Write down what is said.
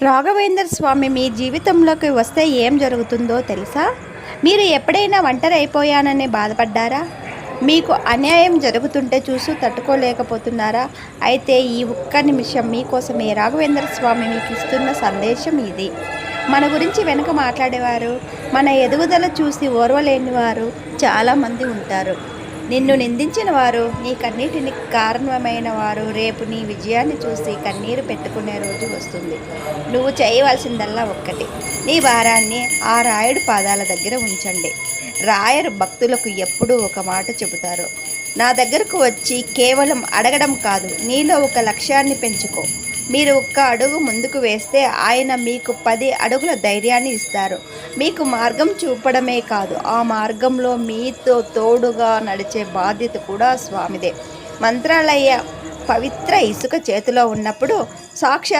రాఘవేంద్ర స్వామి మీ జీవితంలోకి వస్తే ఏం జరుగుతుందో తెలుసా? మీరు ఎప్పుడైనా ఒంటరి అయిపోయానని బాధపడ్డారా? మీకు అన్యాయం జరుగుతుంటే చూసి తట్టుకోలేకపోతున్నారా? అయితే ఈ ఒక్క నిమిషం మీకోసమే. రాఘవేంద్ర స్వామి మీకు ఇస్తున్న సందేశం ఇది. మన గురించి వెనుక మాట్లాడేవారు, మన ఎదుగుదల చూసి ఓర్వలేని వారు చాలామంది ఉంటారు. నిన్ను నిందించిన వారు, నీ కన్నీటిని కారణమైన వారు రేపు నీ విజయాన్ని చూసి కన్నీరు పెట్టుకునే రోజు వస్తుంది. నువ్వు చేయవలసిందల్లా ఒక్కటి, నీ భారాన్ని ఆ రాయుడు పాదాల దగ్గర ఉంచండి. రాయరు భక్తులకు ఎప్పుడూ ఒక మాట చెబుతారు, నా దగ్గరకు వచ్చి కేవలం అడగడం కాదు, నీలో ఒక లక్ష్యాన్ని పెంచుకో. మీరు ఒక్క అడుగు ముందుకు వేస్తే ఆయన మీకు 10 అడుగుల ధైర్యాన్ని ఇస్తారు. మీకు మార్గం చూపడమే కాదు, ఆ మార్గంలో మీతో తోడుగా నడిచే బాధ్యత కూడా స్వామిదే. మంత్రాలయ పవిత్ర ఇసుక చేతిలో ఉన్నప్పుడు సాక్షాత్